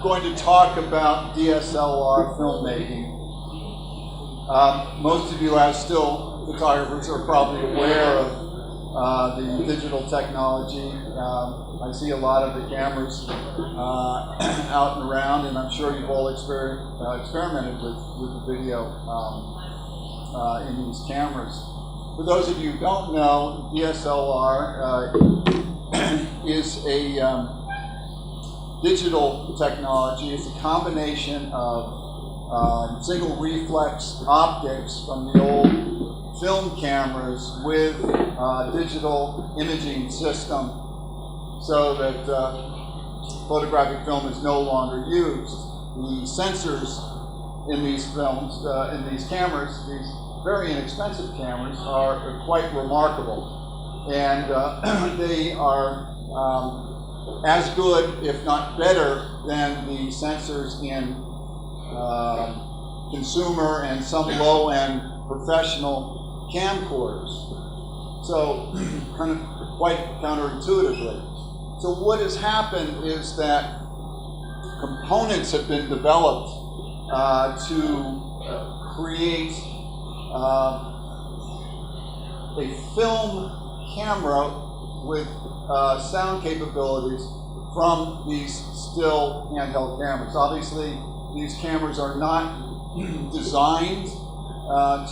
going to talk about DSLR filmmaking. Most of you, as still photographers, are probably aware of the digital technology. I see a lot of the cameras out and around, and I'm sure you've all experimented with the video in these cameras. For those of you who don't know, DSLR is a digital technology. It's a combination of single reflex optics from the old film cameras with digital imaging system, so that photographic film is no longer used. The sensors in these films, in these cameras, these very inexpensive cameras, are quite remarkable, and they are as good, if not better, than the sensors in consumer and some low-end professional camcorders. So, kind of quite counterintuitively. So what has happened is that components have been developed to create a film camera with sound capabilities from these still handheld cameras. Obviously, these cameras are not designed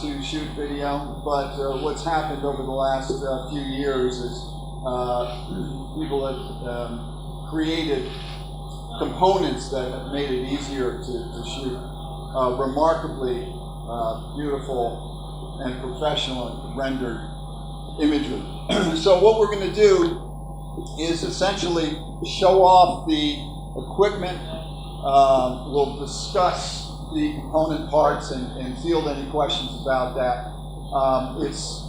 to shoot video, but what's happened over the last few years is people have created components that have made it easier to shoot remarkably beautiful and professionally rendered imagery. So what we're going to do is essentially show off the equipment. We'll discuss the component parts and field any questions about that. It's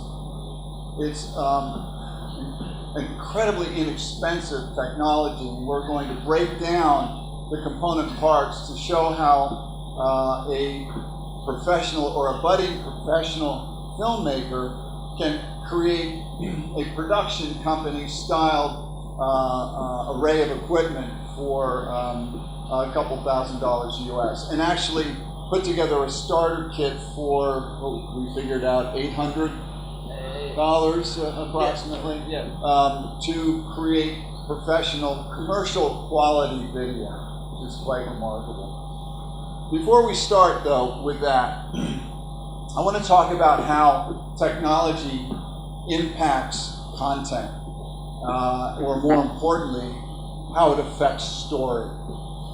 incredibly inexpensive technology, and we're going to break down the component parts to show how a professional or a budding professional filmmaker can create a production company styled array of equipment for a couple $1,000s US, and actually put together a starter kit for, we figured out, $800 approximately, to create professional commercial quality video, which is quite remarkable. Before we start, though, with that, I want to talk about how technology impacts content, or more importantly, how it affects story.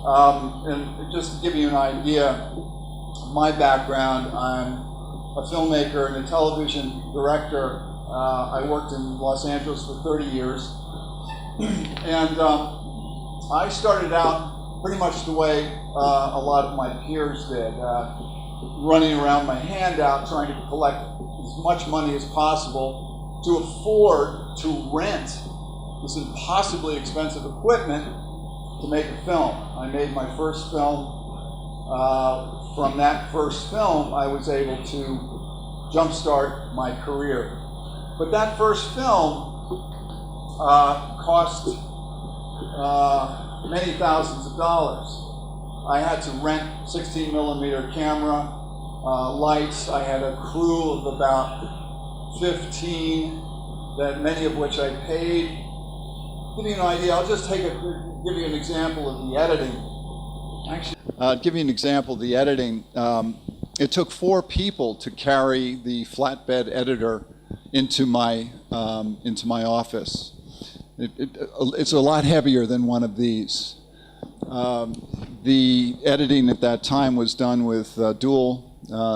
And just to give you an idea of my background, I'm a filmmaker and a television director. I worked in Los Angeles for 30 years. And I started out pretty much the way a lot of my peers did, running around my hand out trying to collect as much money as possible to afford to rent this impossibly expensive equipment to make a film. I made my first film. From that first film, I was able to jumpstart my career. But that first film cost many thousands of dollars. I had to rent 16 millimeter camera, lights. I had a crew of about 15, that many of which I paid. To give you an idea, I'll just give you an example of the editing. Actually, give you an example of the editing. It took 4 people to carry the flatbed editor into my office. It's a lot heavier than one of these. The editing at that time was done with dual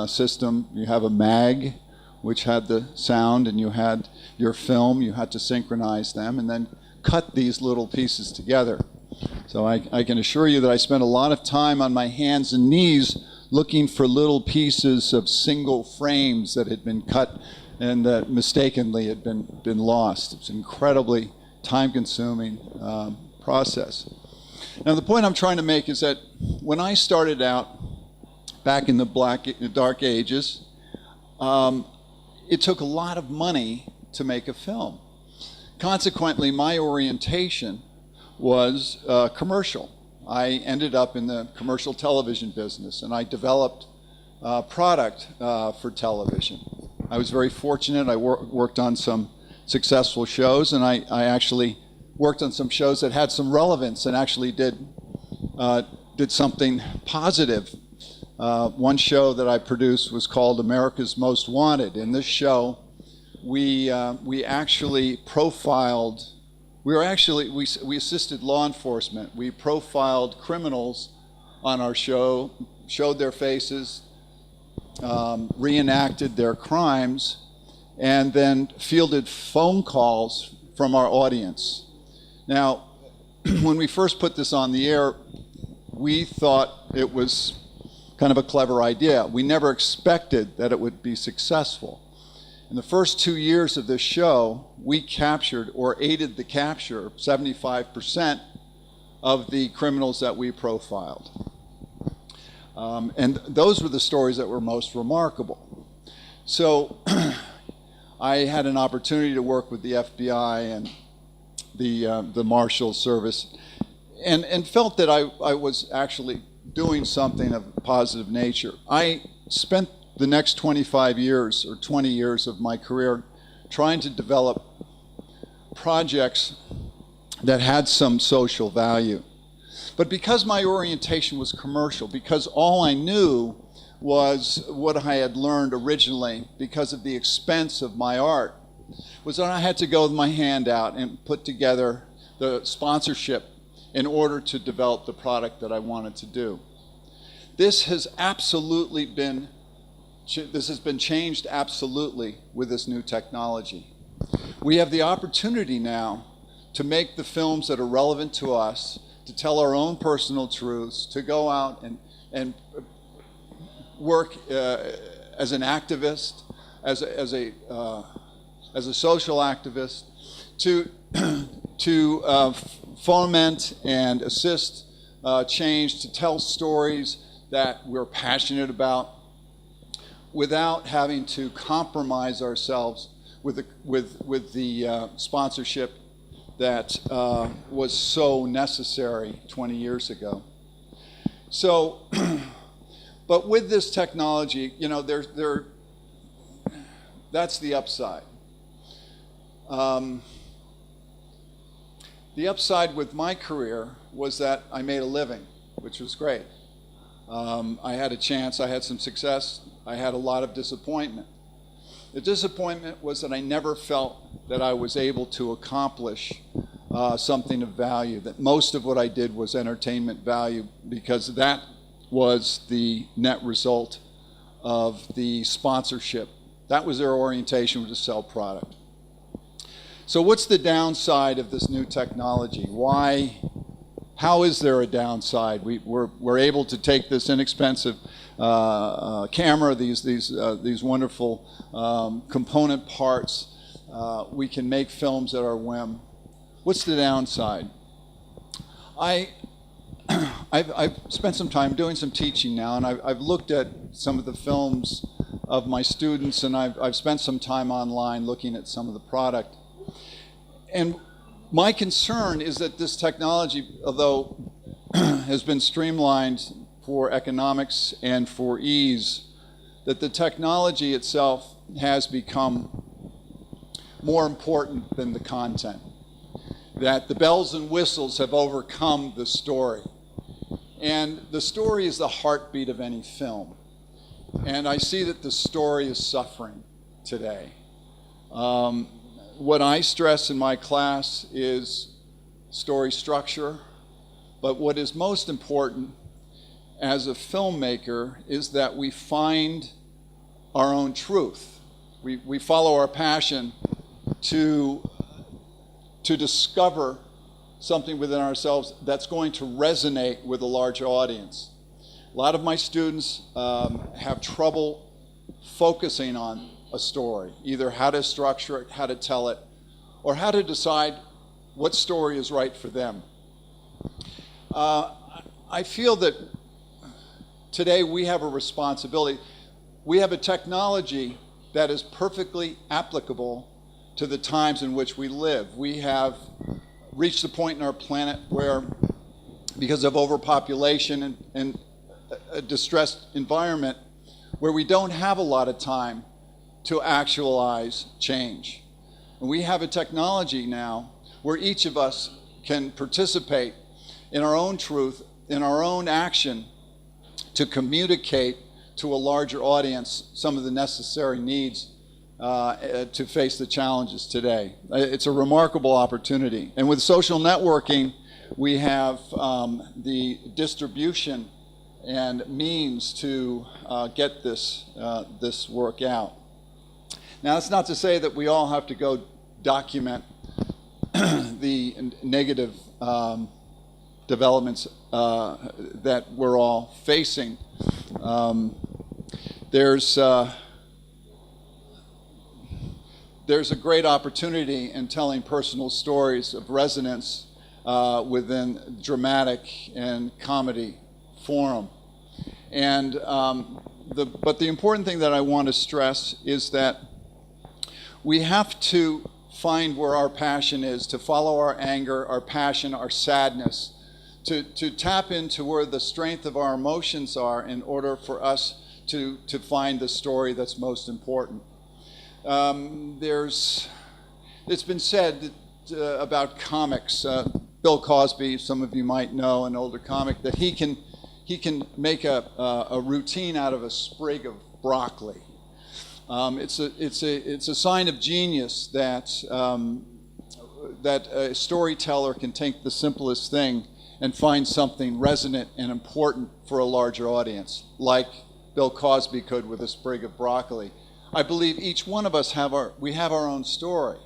system. You have a mag, which had the sound, and you had your film. You had to synchronize them and then cut these little pieces together. So I can assure you that I spent a lot of time on my hands and knees looking for little pieces of single frames that had been cut and that mistakenly had been lost. It's an incredibly time-consuming process. Now, the point I'm trying to make is that when I started out back in the dark ages, it took a lot of money to make a film. Consequently, my orientation was commercial. I ended up in the commercial television business, and I developed product for television. I was very fortunate. I worked on some successful shows, and I actually worked on some shows that had some relevance and actually did something positive. One show that I produced was called America's Most Wanted. In this show, we actually profiled. We assisted law enforcement. We profiled criminals on our show, showed their faces, reenacted their crimes, and then fielded phone calls from our audience. Now, when we first put this on the air, we thought it was kind of a clever idea. We never expected that it would be successful. In the first 2 years of this show, we captured or aided the capture of 75% of the criminals that we profiled. And those were the stories that were most remarkable. So I had an opportunity to work with the FBI and the Marshal Service and felt that I was actually doing something of a positive nature. I spent the next 25 years or 20 years of my career trying to develop projects that had some social value. But because my orientation was commercial, because all I knew was what I had learned originally because of the expense of my art, was that I had to go with my hand out and put together the sponsorship in order to develop the product that I wanted to do. This has been changed absolutely with this new technology. We have the opportunity now to make the films that are relevant to us, to tell our own personal truths, to go out and work as an activist, as a social activist, to foment and assist change, to tell stories that we're passionate about, without having to compromise ourselves with the sponsorship that was so necessary 20 years ago. So, but with this technology, you know, that's the upside. The upside with my career was that I made a living, which was great. I had a chance, I had some success, I had a lot of disappointment. The disappointment was that I never felt that I was able to accomplish something of value, that most of what I did was entertainment value, because that was the net result of the sponsorship. That was their orientation, was to sell product. So what's the downside of this new technology? How is there a downside? We're able to take this inexpensive camera, these wonderful component parts. We can make films at our whim. What's the downside? I've spent some time doing some teaching now, and I've looked at some of the films of my students, and I've spent some time online looking at some of the product. And my concern is that this technology, although has been streamlined for economics and for ease, that the technology itself has become more important than the content. That the bells and whistles have overcome the story. And the story is the heartbeat of any film. And I see that the story is suffering today. What I stress in my class is story structure, but what is most important as a filmmaker is that we find our own truth. We follow our passion to discover something within ourselves that's going to resonate with a larger audience. A lot of my students have trouble focusing on a story, either how to structure it, how to tell it, or how to decide what story is right for them. I feel that today we have a responsibility. We have a technology that is perfectly applicable to the times in which we live. We have reached the point in our planet where because of overpopulation and a distressed environment where we don't have a lot of time to actualize change. And we have a technology now where each of us can participate in our own truth, in our own action, to communicate to a larger audience some of the necessary needs to face the challenges today. It's a remarkable opportunity. And with social networking, we have the distribution and means to get this work out. Now, that's not to say that we all have to go document the negative developments that we're all facing. There's a great opportunity in telling personal stories of resonance within dramatic and comedy forum. And but the important thing that I want to stress is that we have to find where our passion is, to follow our anger, our passion, our sadness, to tap into where the strength of our emotions are in order for us to find the story that's most important. It's been said about comics. Bill Cosby, some of you might know, an older comic, that he can make a routine out of a sprig of broccoli. It's a sign of genius that a storyteller can take the simplest thing and find something resonant and important for a larger audience, like Bill Cosby could with a sprig of broccoli. I believe each one of us have our own story.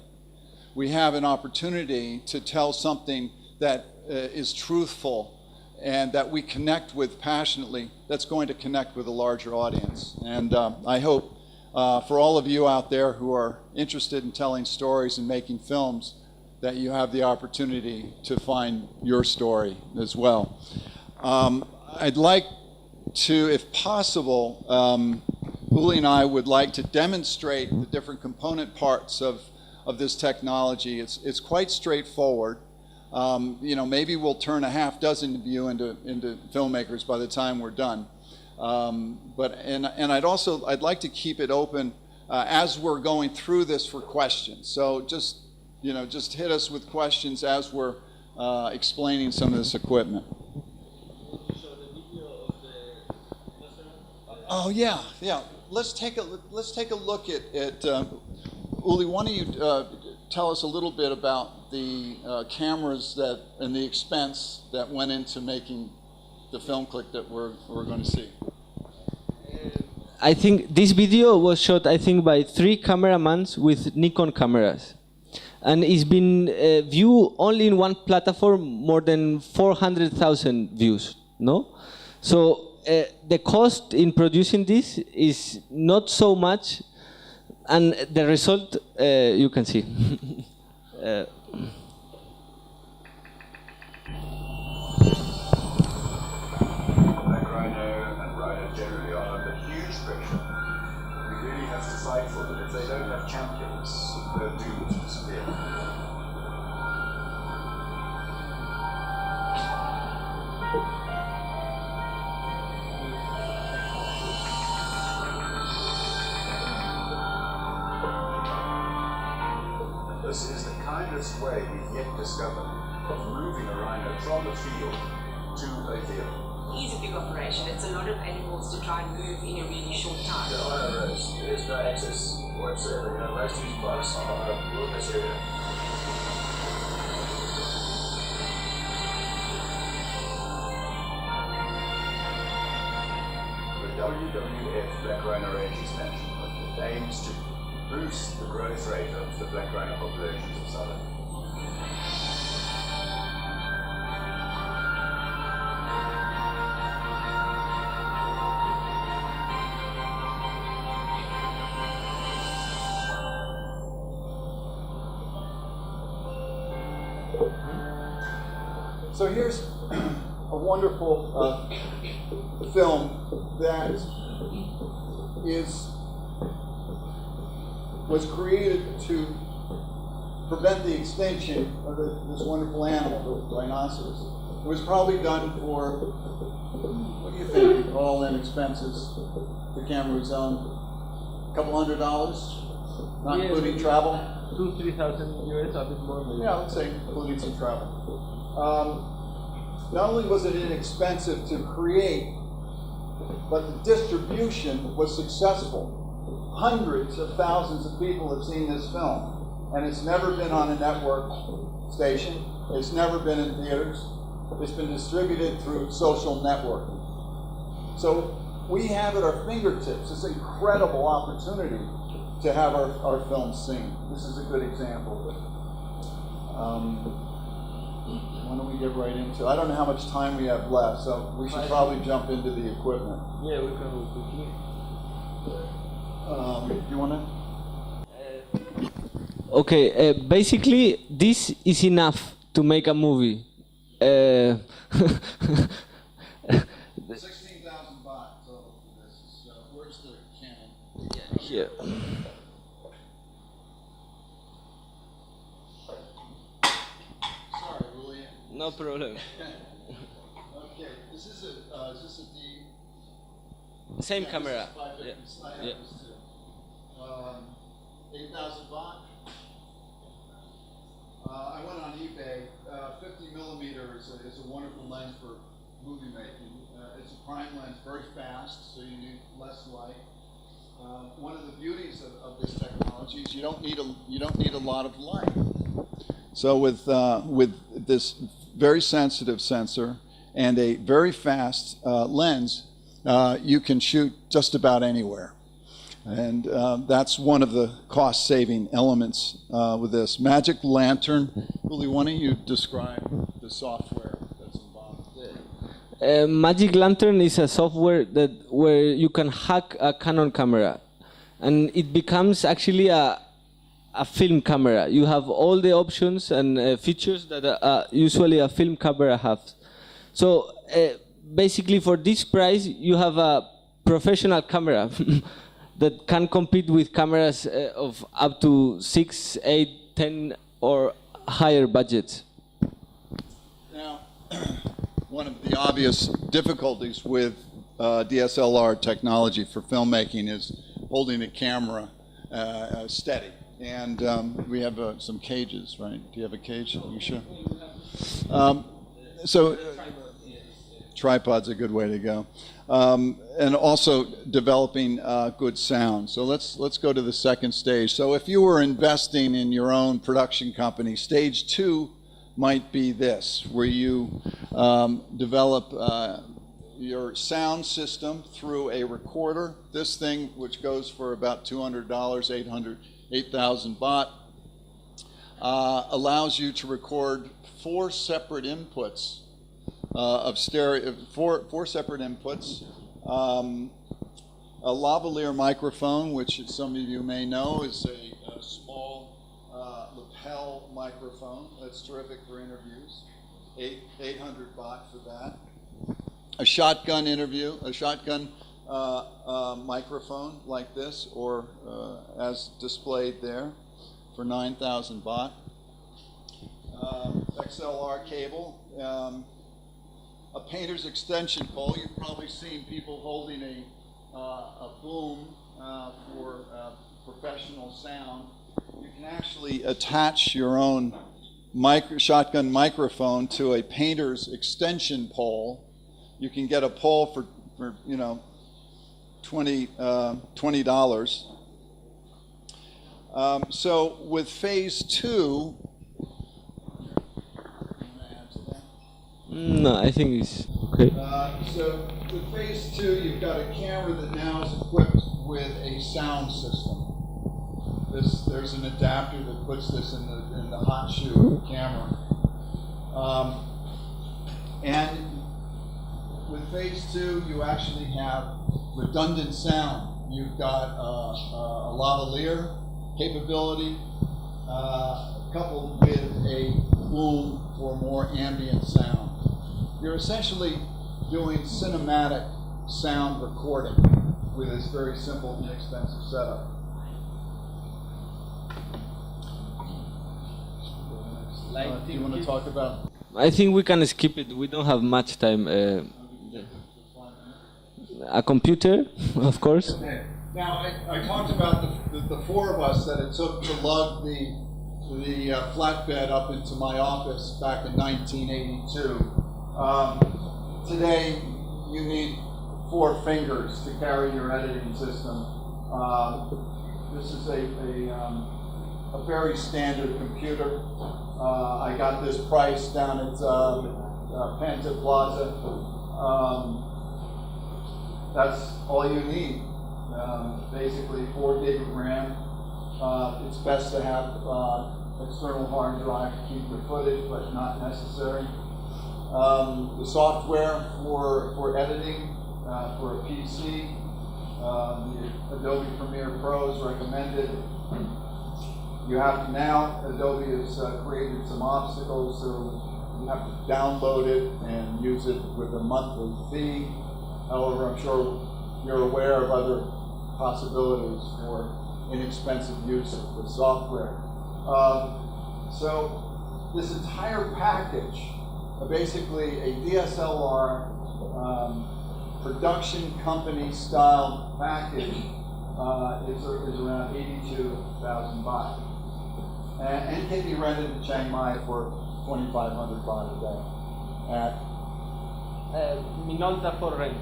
We have an opportunity to tell something that is truthful and that we connect with passionately, that's going to connect with a larger audience. And I hope for all of you out there who are interested in telling stories and making films, that you have the opportunity to find your story as well. I'd like to, if possible, Uli and I would like to demonstrate the different component parts of this technology. It's quite straightforward. Maybe we'll turn a half dozen of you into filmmakers by the time we're done. I'd like to keep it open as we're going through this for questions. So just hit us with questions as we're explaining some of this equipment. Oh yeah. Let's take a look at Uli. Why don't you tell us a little bit about the cameras and the expense that went into making the film clip that we're going to see. I think this video was shot, by 3 cameramans with Nikon cameras. And it's been viewed only in one platform, more than 400,000 views, no? So the cost in producing this is not so much, and the result you can see. This is the kindest way we've yet discovered of moving a rhino from the field to a vehicle. It is a big operation. It's a lot of animals to try and move in a really short time. The IRS, there's no access whatsoever. Most of these bikes are on the wilderness area. The WWF Black Rhino Range expansion aims to boost the growth rate of the black rhino populations of South Africa. So here's a wonderful film that was created to prevent the extinction of this wonderful animal, the rhinoceros. It was probably done for, what do you think, all in expenses, the camera was on a couple $100, not including travel? 2,000-3,000 US, a bit more maybe. Yeah, let's say including some travel. Not only was it inexpensive to create, but the distribution was successful. Hundreds of thousands of people have seen this film, and it's never been on a network station. It's never been in theaters. It's been distributed through social networking. So we have at our fingertips this incredible opportunity to have our films seen. This is a good example of it. Why don't we get right into it? I don't know how much time we have left, so we should probably jump into the equipment. Yeah, we can go quickly. Do you want to? Okay, basically this is enough to make a movie. 16,000 baht total for this. Where's the Canon? Here. Sorry, William. No problem. Okay, is this a D? Same Yeah, camera. This is 550. I have Yeah. this too. 8,000 baht. I went on eBay. 50 millimeter is a wonderful lens for movie making. It's a prime lens, very fast, so you need less light. One of the beauties of this technology is you don't need a lot of light. So with this very sensitive sensor and a very fast lens, you can shoot just about anywhere. And that's one of the cost-saving elements with this. Magic Lantern. Willie, why don't you describe the software that's involved? Magic Lantern is a software where you can hack a Canon camera, and it becomes actually a film camera. You have all the options and features that usually a film camera has. So basically, for this price, you have a professional camera that can compete with cameras of up to 6, 8, 10 or higher budgets. Now, one of the obvious difficulties with DSLR technology for filmmaking is holding the camera steady. And we have some cages, right? Do you have a cage you show? Tripod's a good way to go. And also developing good sound. So let's go to the second stage. So if you were investing in your own production company, stage 2 might be this, where you develop your sound system through a recorder. This thing, which goes for about $200, 8,000 baht, allows you to record 4 separate inputs of stereo, four separate inputs. A lavalier microphone, which some of you may know is a small lapel microphone. That's terrific for interviews. 800 baht for that. A shotgun microphone like this, or as displayed there, for 9,000 baht. XLR cable. A painter's extension pole. You've probably seen people holding a boom for professional sound. You can actually attach your own shotgun microphone to a painter's extension pole. You can get a pole for $20. So with phase 2. No, I think it's okay. So with phase 2, you've got a camera that now is equipped with a sound system. There's an adapter that puts this in the hot shoe of the camera. And with phase 2, you actually have redundant sound. You've got a lavalier capability coupled with a boom for more ambient sound. You're essentially doing cinematic sound recording with this very simple, inexpensive setup. Do you want to talk about? I think we can skip it. We don't have much time. A computer, of course. Now, I talked about the four of us that it took to lug the flatbed up into my office back in 1982. Today, you need 4 fingers to carry your editing system. This is a very standard computer. I got this price down at Panta Plaza. That's all you need. Basically 4 gig of RAM. It's best to have external hard drive to keep your footage, but not necessary. The software for editing for a PC, the Adobe Premiere Pro is recommended. You have to now, Adobe has created some obstacles, so you have to download it and use it with a monthly fee. However, I'm sure you're aware of other possibilities for inexpensive use of the software. So this entire package, basically a DSLR production company style package, is around 82,000 baht. And can be rented in Chiang Mai for 2,500 baht a day at Minolta for rent.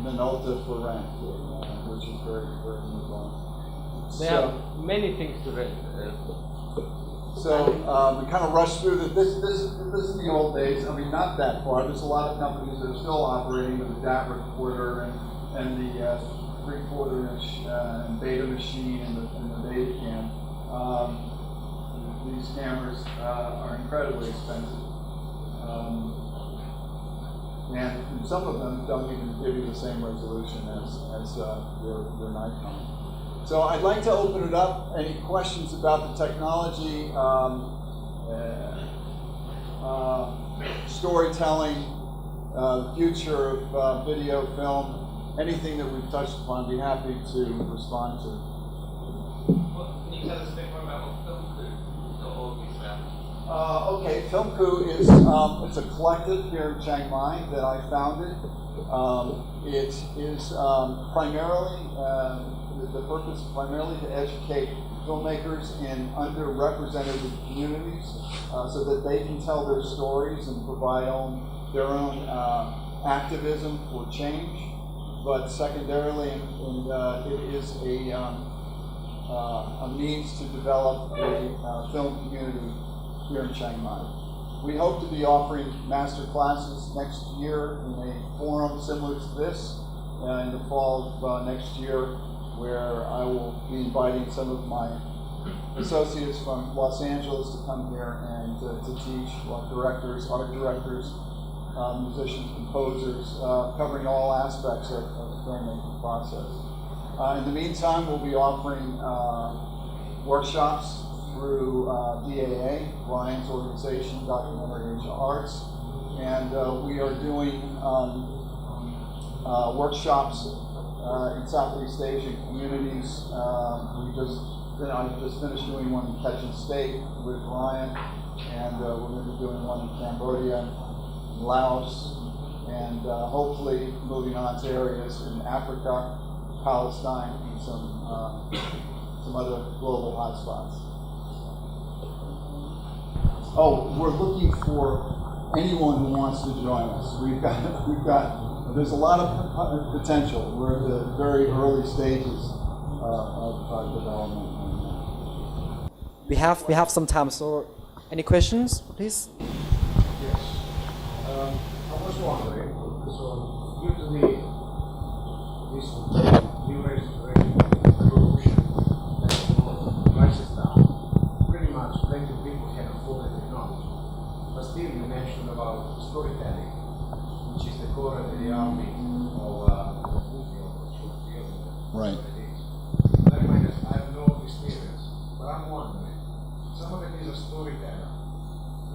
Minolta for rent, which is very, very nearby. They have many things to rent. So we kind of rushed through that. This is the old days. I mean, not that far. There's a lot of companies that are still operating with the DAT recorder and the 3/4 inch and beta machine and the beta cam. These cameras are incredibly expensive. And some of them don't even give you the same resolution as your Nikon. So I'd like to open it up. Any questions about the technology, storytelling, future of video, film, anything that we've touched upon, I'd be happy to respond to. Can you tell us a bit more about what Film Crew is Okay, Film Crew is it's a collective here in Chiang Mai that I founded. It is primarily the purpose is primarily to educate filmmakers in underrepresented communities so that they can tell their stories and provide their own activism for change. But secondarily, it is a means to develop a film community here in Chiang Mai. We hope to be offering master classes next year in a forum similar to this in the fall of next year, where I will be inviting some of my associates from Los Angeles to come here and to teach, like directors, art directors, musicians, composers, covering all aspects of the filmmaking process. In the meantime, we'll be offering workshops through DAA, Brian's organization, Documentary Asia Arts, and we are doing workshops in Southeast Asian communities. I just finished doing one in Ketchen State with Ryan, and we're going to be doing one in Cambodia, in Laos, and hopefully moving on to areas in Africa, Palestine, and some other global hotspots. Oh, we're looking for anyone who wants to join us. There's a lot of potential. We're at the very early stages of our development. We have some time, so any questions, please? Yes. I was wondering, so due to this new revolution prices down, pretty much plenty of people can afford the technology. But still you mentioned about storytelling, which is the core of the army of a movie or short film. Right. I have no experience, but I'm wondering, someone that is a storyteller,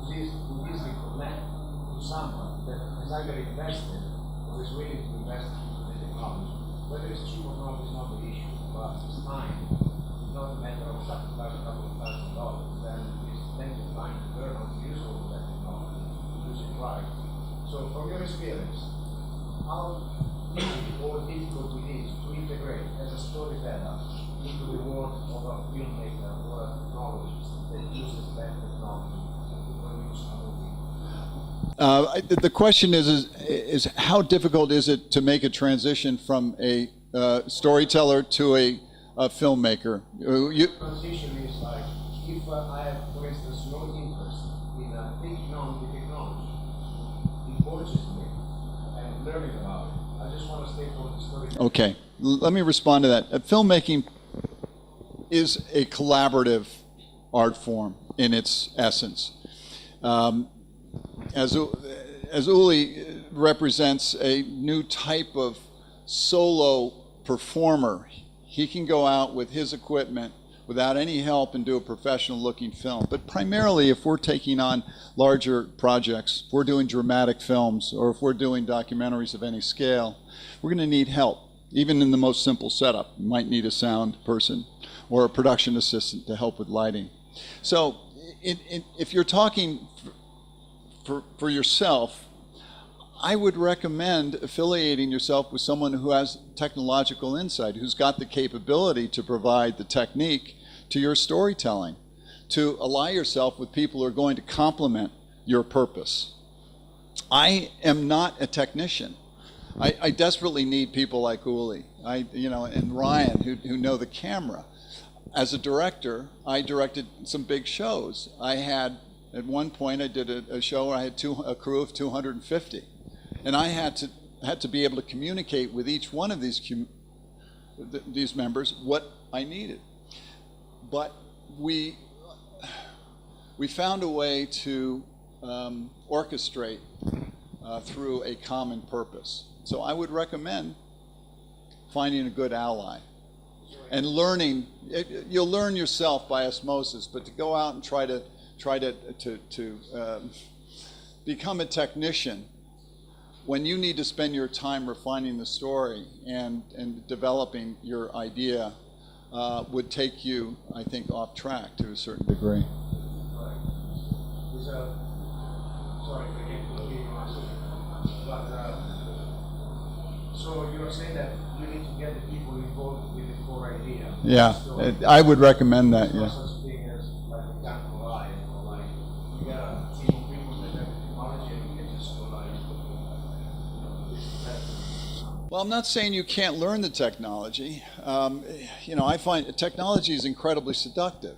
who easily connect to someone that has either invested or is willing to invest into the technology. Whether it's cheap or not is not the issue, but it's time. It's not a matter of sacrificing a couple of $1,000, then it's plenty of time to learn how to So from your experience, how easy or difficult it is to integrate as a storyteller into the world of a filmmaker or a technologist that uses that technology to produce a movie? The question is how difficult is it to make a transition from a storyteller to a filmmaker? Transition is like if I have, for instance, no interest in taking on the technology, it forces me and learning about it. I just want to stay for the story. Okay, let me respond to that. Filmmaking is a collaborative art form in its essence. As Uli represents a new type of solo performer, he can go out with his equipment without any help and do a professional looking film. But primarily if we're taking on larger projects, if we're doing dramatic films, or if we're doing documentaries of any scale, we're going to need help. Even in the most simple setup, you might need a sound person or a production assistant to help with lighting. So if you're talking for yourself, I would recommend affiliating yourself with someone who has technological insight, who's got the capability to provide the technique to your storytelling, to ally yourself with people who are going to complement your purpose. I am not a technician. I desperately need people like Uli, and Ryan who know the camera. As a director, I directed some big shows. At one point, I did a show where I had a crew of 250. And I had to be able to communicate with each one of these members what I needed. But we found a way to orchestrate through a common purpose. So I would recommend finding a good ally and learning. You'll learn yourself by osmosis, but to go out and try to become a technician when you need to spend your time refining the story and developing your idea would take you, I think, off track to a certain degree. Sorry, so you're saying that you need to get the people involved with the core idea. Yeah, I would recommend that. Yeah. No such thing as like a gun for life, or like you get a team of people that have the technology and you can just go like, Well, I'm not saying you can't learn the technology. I find technology is incredibly seductive.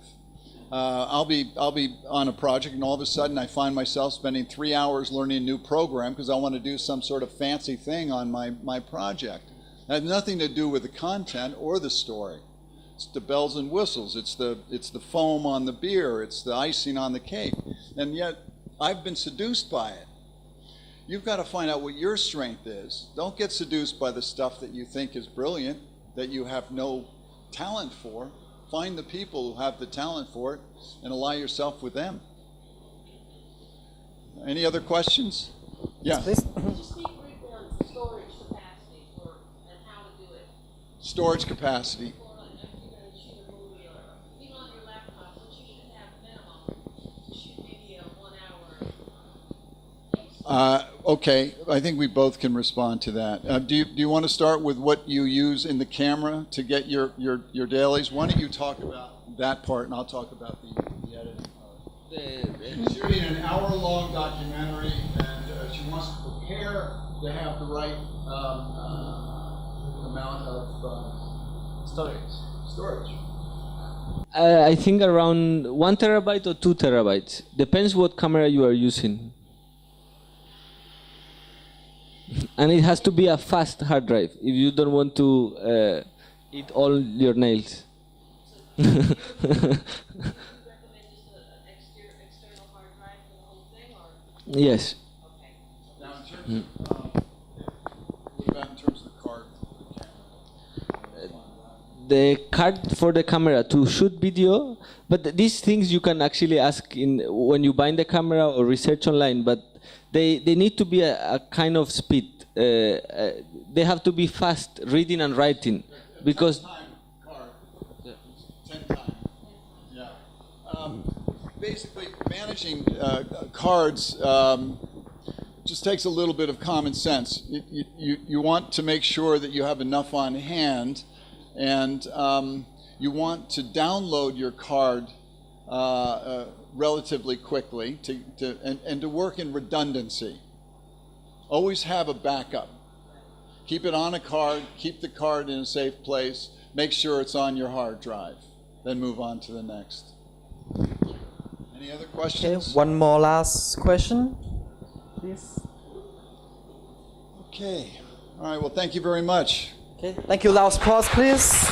I'll be on a project and all of a sudden I find myself spending 3 hours learning a new program because I want to do some sort of fancy thing on my project. It has nothing to do with the content or the story. It's the bells and whistles. It's the foam on the beer. It's the icing on the cake. And yet I've been seduced by it. You've got to find out what your strength is. Don't get seduced by the stuff that you think is brilliant, that you have no talent for. Find the people who have the talent for it and ally yourself with them. Any other questions? Yeah. Please. Just speak briefly on storage capacity and how to do it. Storage capacity. If you're going to shoot a movie or even on your laptop, which you should have minimum to shoot maybe a 1 hour. Okay, I think we both can respond to that. Do you want to start with what you use in the camera to get your dailies? Why don't you talk about that part, and I'll talk about the editing part. She's shooting an hour-long documentary, and she wants to prepare to have the right amount of storage. I think around 1 terabyte or 2 terabytes. Depends what camera you are using. And it has to be a fast hard drive if you don't want to eat all your nails. Do you recommend just an external hard drive for the whole thing, or? Yes. Okay. Now, in terms of, what about in terms of the card? The card for the camera to shoot video, but these things you can actually ask when you buy the camera or research online, but they need to be a kind of speed. They have to be fast reading and writing, because 10 times. Yeah. Basically, managing cards just takes a little bit of common sense. You want to make sure that you have enough on hand, and you want to download your card relatively quickly and to work in redundancy. Always have a backup. Keep it on a card, keep the card in a safe place, make sure it's on your hard drive, then move on to the next. Any other Okay, questions? one more last question, please. Okay. All right, well, thank you very much. Okay, thank you. Loud applause, please.